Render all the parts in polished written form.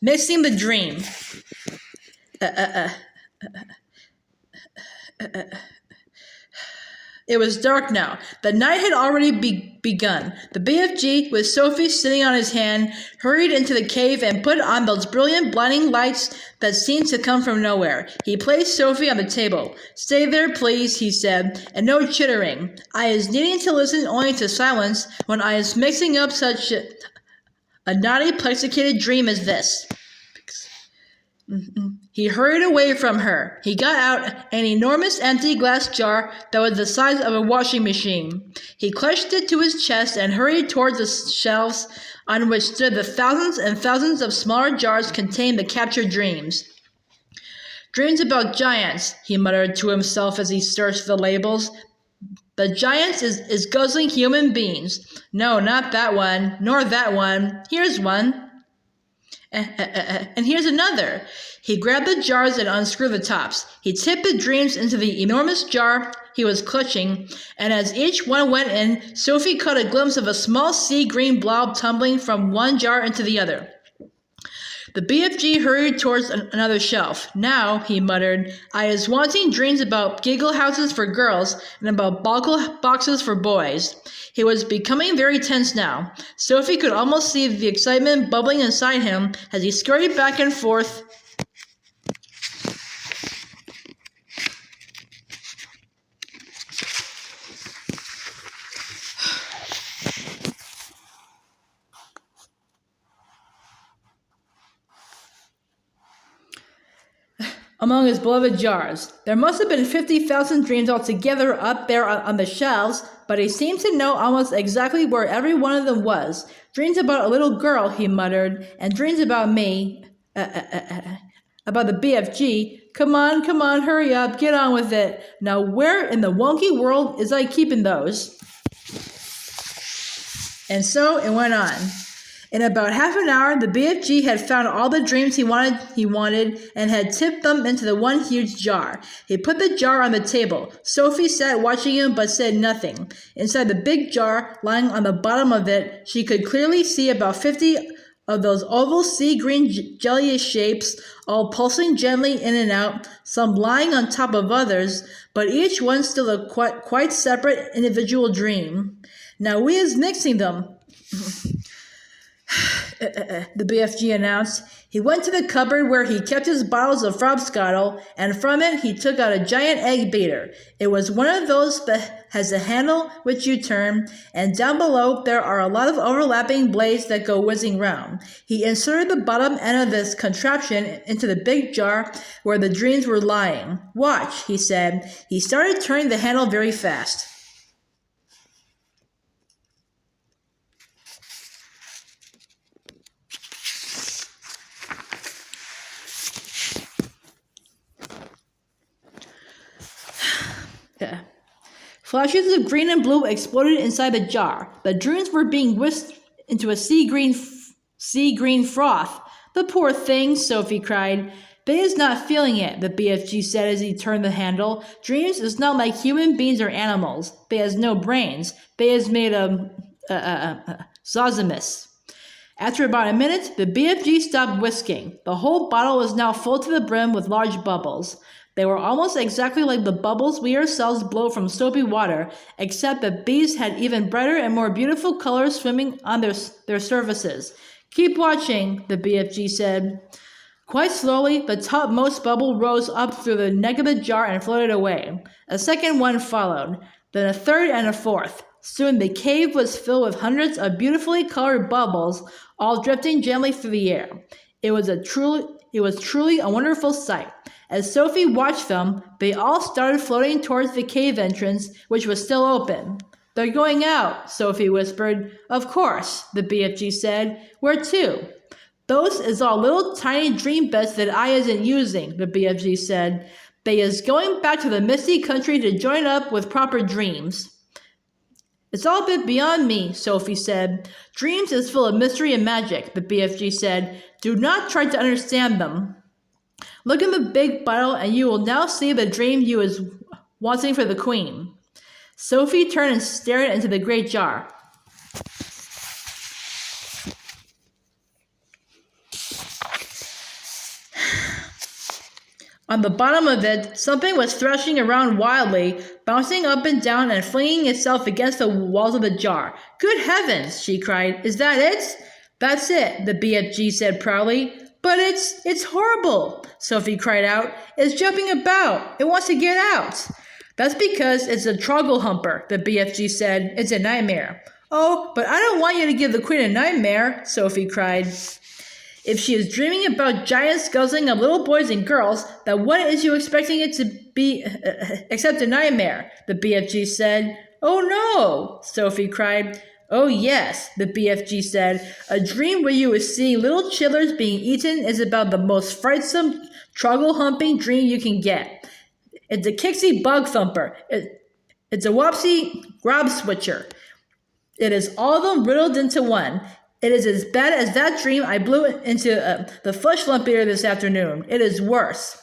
Mixing the dream. It was dark now. The night had already begun. The BFG, with Sophie sitting on his hand, hurried into the cave and put on those brilliant, blinding lights that seemed to come from nowhere. He placed Sophie on the table. "Stay there, please," he said, "and no chittering. I is needing to listen only to silence when I is mixing up such a naughty, plexicated dream as this." He hurried away from her. He got out an enormous empty glass jar that was the size of a washing machine. He clutched it to his chest and hurried towards the shelves on which stood the thousands and thousands of smaller jars containing the captured dreams. "Dreams about giants," he muttered to himself as he searched the labels. "The giants is guzzling human beings. No, not that one, nor that one. Here's one. And here's another." He grabbed the jars and unscrewed the tops. He tipped the dreams into the enormous jar he was clutching, and as each one went in, Sophie caught a glimpse of a small sea-green blob tumbling from one jar into the other. The BFG hurried towards another shelf. "Now," he muttered, "I is wanting dreams about giggle houses for girls and about boggle boxes for boys." He was becoming very tense now. Sophie could almost see the excitement bubbling inside him as he scurried back and forth. Among his beloved jars. There must have been 50,000 dreams altogether up there on the shelves, but he seemed to know almost exactly where every one of them was. "Dreams about a little girl," he muttered, "and dreams about me. About the BFG. Come on, hurry up, get on with it. Now where in the wonky world is I keeping those?" And so it went on. In about half an hour, the BFG had found all the dreams he wanted, and had tipped them into the one huge jar. He put the jar on the table. Sophie sat watching him but said nothing. Inside the big jar, lying on the bottom of it, she could clearly see about 50 of those oval sea-green jellyish shapes, all pulsing gently in and out, some lying on top of others, but each one still a quite separate individual dream. "Now we is mixing them," the BFG announced. He went to the cupboard where he kept his bottles of frobscottle, and from it he took out a giant egg beater. It was one of those that has a handle which you turn, and down below there are a lot of overlapping blades that go whizzing round. He inserted the bottom end of this contraption into the big jar where the dreams were lying. "Watch," he said. He started turning the handle very fast. Flashes of green and blue exploded inside the jar. The dreams were being whisked into a sea green froth. "The poor thing," Sophie cried. "They is not feeling it," the BFG said as he turned the handle. "Dreams is not like human beings or animals. They has no brains. They is made of zosimus." After about a minute, the BFG stopped whisking. The whole bottle was now full to the brim with large bubbles. They were almost exactly like the bubbles we ourselves blow from soapy water, except that these had even brighter and more beautiful colors swimming on their surfaces. "Keep watching," the BFG said. Quite slowly, the topmost bubble rose up through the neck of the jar and floated away. A second one followed, then a third and a fourth. Soon the cave was filled with hundreds of beautifully colored bubbles, all drifting gently through the air. It was truly a wonderful sight. As Sophie watched them, they all started floating towards the cave entrance, which was still open. "They're going out," Sophie whispered. "Of course," the BFG said. "Where to?" "Those is all little tiny dream beds that I isn't using," the BFG said. "They is going back to the misty country to join up with proper dreams." "It's all a bit beyond me," Sophie said. "Dreams is full of mystery and magic," the BFG said. "Do not try to understand them. Look in the big bottle and you will now see the dream you is wanting for the queen." Sophie turned and stared into the great jar. On the bottom of it, something was thrashing around wildly, bouncing up and down and flinging itself against the walls of the jar. Good heavens, she cried. Is that it? That's it, the BFG said proudly. But it's horrible, Sophie cried out. It's jumping about. It wants to get out. That's because it's a trogglehumper, the BFG said. It's a nightmare. Oh, but I don't want you to give the queen a nightmare, Sophie cried. If she is dreaming about giants guzzling up little boys and girls, then what is you expecting it to be except a nightmare? The BFG said. Oh no, Sophie cried. Oh yes, the BFG said. A dream where you are seeing little chiddlers being eaten is about the most frightsome, troggle-humping dream you can get. It's a Kixie bug thumper. It's a wopsy grab switcher. It is all of them riddled into one. It is as bad as that dream I blew into the Fleshlumpeater this afternoon. It is worse.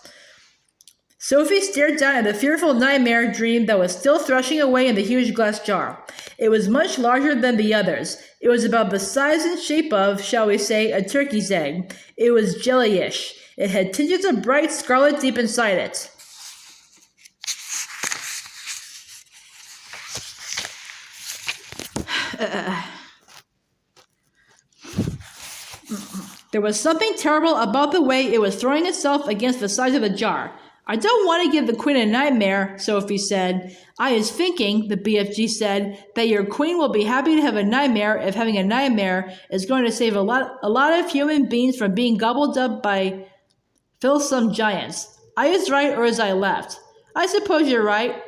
Sophie stared down at the fearful nightmare dream that was still thrashing away in the huge glass jar. It was much larger than the others. It was about the size and shape of, shall we say, a turkey's egg. It was jellyish. It had tinges of bright scarlet deep inside it. There was something terrible about the way it was throwing itself against the sides of the jar. I don't want to give the queen a nightmare, Sophie said. I is thinking, the BFG said, that your queen will be happy to have a nightmare if having a nightmare is going to save a lot of human beings from being gobbled up by filsome giants. I is right or is I left? I suppose you're right,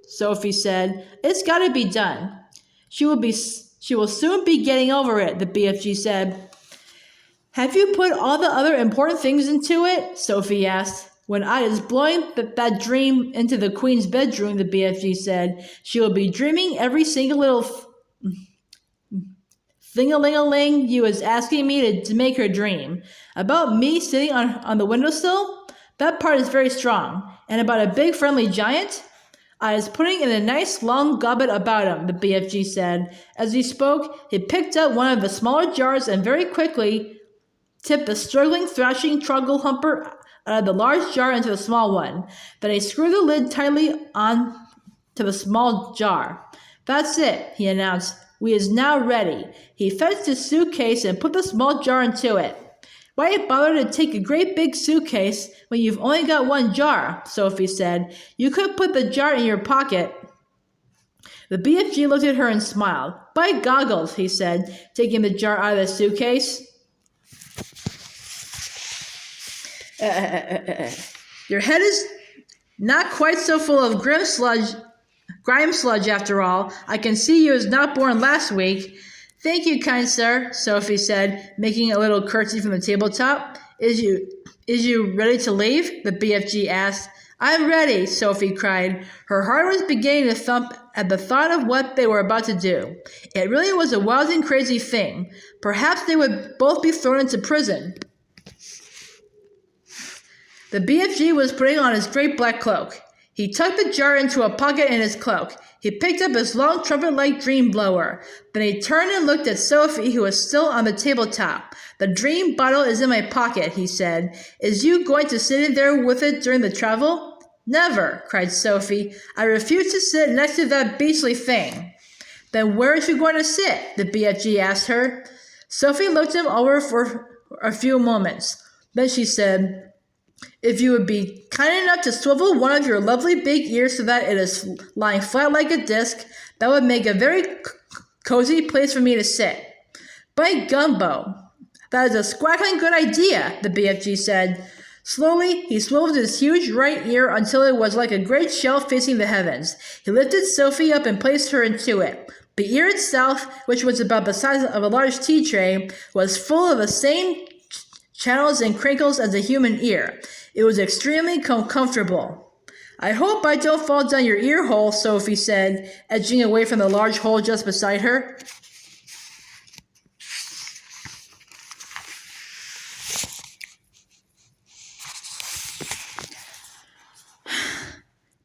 Sophie said. It's got to be done. She will soon be getting over it, the BFG said. Have you put all the other important things into it? Sophie asked. When I is blowing that dream into the queen's bedroom, the BFG said, she will be dreaming every single little thing-a-ling-a-ling you is asking me to make her dream. About me sitting on the windowsill? That part is very strong. And about a big friendly giant? I is putting in a nice long gobbet about him, the BFG said. As he spoke, he picked up one of the smaller jars and very quickly tipped the struggling, thrashing trogglehumper out of the large jar into the small one. Then he screwed the lid tightly on to the small jar. That's it, he announced. We is now ready. He fetched his suitcase and put the small jar into it. Why bother to take a great big suitcase when you've only got one jar? Sophie said. You could put the jar in your pocket. The BFG looked at her and smiled. By goggles, he said, taking the jar out of the suitcase. Your head is not quite so full of grime sludge after all. I can see you was not born last week. Thank you, kind sir, Sophie said, making a little curtsy from the tabletop. Is you ready to leave? The BFG asked. I'm ready, Sophie cried. Her heart was beginning to thump at the thought of what they were about to do. It really was a wild and crazy thing. Perhaps they would both be thrown into prison. The BFG was putting on his great black cloak. He tucked the jar into a pocket in his cloak. He picked up his long trumpet-like dream blower. Then he turned and looked at Sophie, who was still on the tabletop. The dream bottle is in my pocket, he said. Is you going to sit in there with it during the travel? Never, cried Sophie. I refuse to sit next to that beastly thing. Then where is you going to sit? The BFG asked her. Sophie looked him over for a few moments. Then she said, if you would be kind enough to swivel one of your lovely big ears so that it is lying flat like a disc, that would make a very cozy place for me to sit. By gumbo, that is a squackling good idea, the BFG said. Slowly, he swiveled his huge right ear until it was like a great shell facing the heavens. He lifted Sophie up and placed her into it. The ear itself, which was about the size of a large tea tray, was full of the same channels and crinkles as a human ear. It was extremely comfortable. I hope I don't fall down your ear hole, Sophie said, edging away from the large hole just beside her.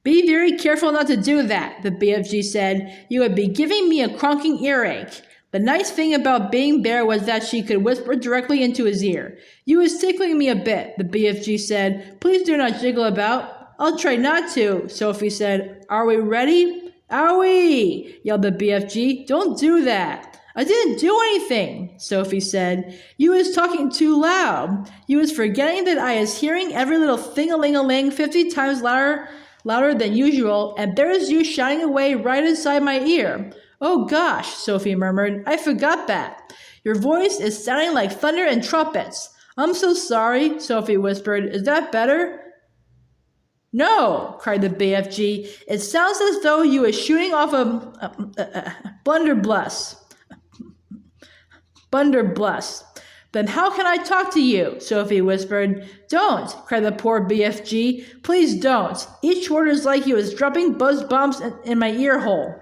Be very careful not to do that, the BFG said. You would be giving me a cronking earache. The nice thing about being Bear was that she could whisper directly into his ear. "You is tickling me a bit," the BFG said. "Please do not jiggle about." "I'll try not to," Sophie said. "Are we ready?" "Owie!" yelled the BFG. "Don't do that." "I didn't do anything," Sophie said. "You is talking too loud. You is forgetting that I is hearing every little thing-a-ling-a-ling 50 times louder than usual, and there's you shouting away right inside my ear." "Oh gosh," Sophie murmured. "I forgot that. Your voice is sounding like thunder and trumpets." "I'm so sorry," Sophie whispered. "Is that better?" "No," cried the BFG. "It sounds as though you was shooting off a blunderbuss. Blunderbuss." "Then how can I talk to you?" Sophie whispered. "Don't," cried the poor BFG. "Please don't. Each word is like you was dropping buzz bombs in my ear hole."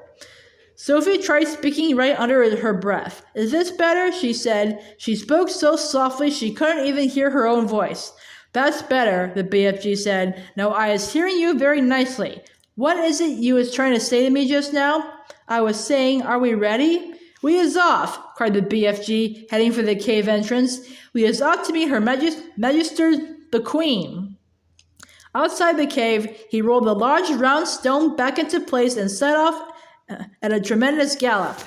Sophie tried speaking right under her breath. "Is this better?" she said. She spoke so softly she couldn't even hear her own voice. "That's better," the BFG said. "Now I is hearing you very nicely. What is it you was trying to say to me just now?" "I was saying, are we ready?" "We is off," cried the BFG, heading for the cave entrance. "We is off to meet her Magister the Queen." Outside the cave, he rolled the large round stone back into place and set off at a tremendous gallop.